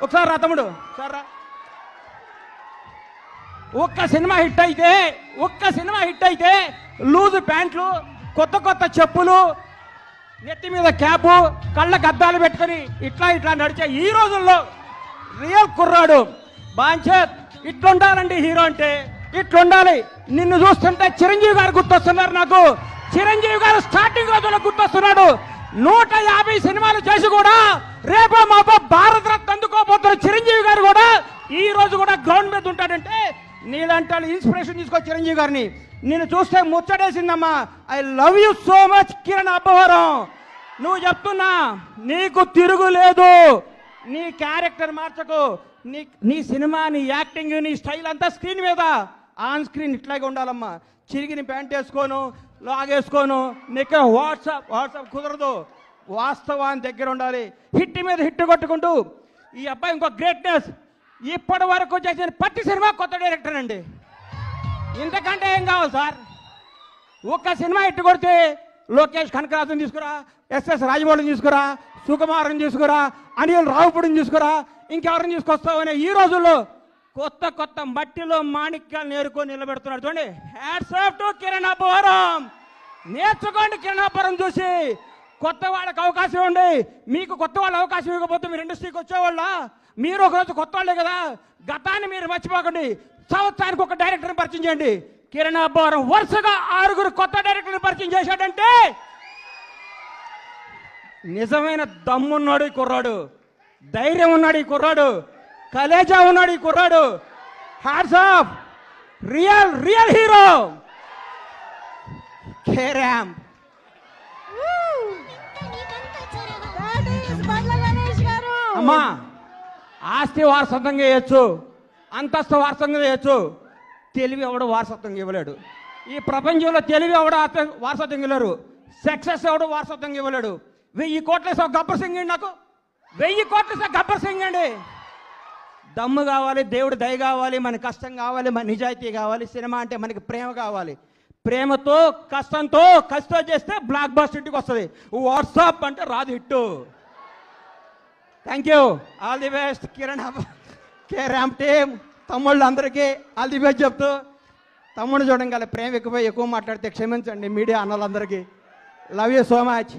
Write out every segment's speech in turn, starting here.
ఒకసారి రా తమ్ముడు, ఒకసారి రా. ఒక్క సినిమా హిట్ అయితే లూజు ప్యాంట్లు, కొత్త కొత్త చెప్పులు, నెత్తి మీద క్యాపు, కళ్ళకు అద్దాలు పెట్టుకొని ఇట్లా నడిచే ఈ రోజుల్లో రియల్ కుర్రాడు బాంచేత్ ఇట్లుండాలండి. హీరో అంటే ఇట్లుండాలి. నిన్ను చూస్తుంటే చిరంజీవి గారు గుర్తొస్తున్నారు నాకు. చిరంజీవి గారు స్టార్టింగ్ రోజుల్లో గుర్తొస్తున్నాడు. 150 సినిమాలు చేసి కూడా రేపో మాపో భారత రత్న అందుకోబోతున్న చిరంజీవి గారు కూడా ఈ రోజు కూడా గ్రౌండ్ మీద ఉంటాడంటే నీలాంటి ఇన్స్పిరేషన్ తీసుకో చిరంజీవి గారిని. నేను చూస్తే ముచ్చటేసిందమ్మా. I love you so much Kiran Abbavaram. నువ్వు చెప్తున్నా నీకు తిరుగులేదు. నీ క్యారెక్టర్ మార్చకు. నీ సినిమా, నీ యాక్టింగ్, నీ స్టైల్ అంతా స్క్రీన్ మీద, ఆన్ స్క్రీన్ ఇట్లాగే ఉండాలమ్మా. చిరిగిన ప్యాంట్ వేసుకోను, లాగేసుకోను, నీకు వాట్సాప్ కుదరదు. వాస్తవాన్ని దగ్గర ఉండాలి. హిట్ మీద హిట్ కొట్టుకుంటూ ఈ అబ్బాయి ఇంకో గ్రేట్నెస్. ఇప్పటి వరకు చేసిన ప్రతి సినిమా కొత్త డైరెక్టర్ అండి. ఇంతకంటే ఏం కావాలి సార్? ఒక్క సినిమా హిట్ కొడితే లోకేష్ కనకరాజుని తీసుకురా, ఎస్ఎస్ రాజమౌళిని తీసుకురా, సుకుమార్ని తీసుకురా, అనిల్ రావుపూడిని తీసుకురా, ఇంకెవరిని తీసుకొస్తావనే ఈ రోజుల్లో కొత్త మట్టిలో మాణిక్యాలు నేర్కొని నిలబెడుతున్నాడు. చూడండి, hats off to Kiran Abbavaram. నేర్చుకోండి కిరణ్ అబ్బవరం చూసి. కొత్త వాళ్ళకి అవకాశం ఇవ్వండి. మీకు కొత్త వాళ్ళ అవకాశం ఇవ్వకపోతే మీరు ఇండస్ట్రీకి వచ్చేవాళ్ళ? మీరు ఒకరోజు కొత్త వాళ్ళే కదా. గతాన్ని మీరు మర్చిపోకండి. సంవత్సరానికి ఒక డైరెక్టర్ని పరిచయం చేయండి. కిరణ్ అబ్బవరం వరుసగా 6 కొత్త డైరెక్టర్ని పరిచయం చేశాడంటే నిజమైన దమ్మున్నాడు ఈ కుర్రాడు, ధైర్యం ఉన్నాడు ఈ కుర్రాడు, కలేజా ఉన్నాడు ఈ కుర్రాడు. Hats off. Real hero carrom. అమ్మా, ఆస్తి వారసత్వంగా చేయొచ్చు, అంతస్తు వారసత్వంగా చేయొచ్చు. తెలివి ఎవడు వారసత్వంగా ఇవ్వలేడు. ఈ ప్రపంచంలో తెలివి ఎవడు వారసత్వంగా ఇవ్వలేరు. సక్సెస్ ఎవడు వారసత్వంగా ఇవ్వలేడు. 1000 కోట్ల గబ్బర్ సింగ్ అండి. నాకు 1000 కోట్ల గబ్బర్ సింగ్ అండి. దమ్ము కావాలి, దేవుడు దయ కావాలి, మన కష్టం కావాలి, మన నిజాయితీ కావాలి. సినిమా అంటే మనకి ప్రేమ కావాలి. ప్రేమతో కష్టంతో చేస్తే బ్లాక్ బస్టర్ ఇంటికి వస్తుంది. వాట్సాప్ అంటే రాదు hit. Thank you. All the best Kiran carrom team. తమ్ముళ్ళు అందరికీ ఆల్ ది బెస్ట్ చెప్తూ, తమ్ముడు చూడండి ప్రేమ ఎక్కువ మాట్లాడితే క్షమించండి మీడియా అన్నలందరికీ. Love you so much.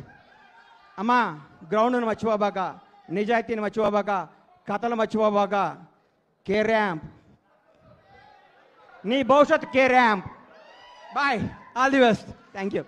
అమ్మా, గ్రౌండ్ను మర్చిపోబాక, నిజాయితీని మర్చిపోబాక, కథలు మర్చిపోబాక. కేరామ్ నీ భవిష్యత్ కేరామ్. Bye. All the best. Thank you.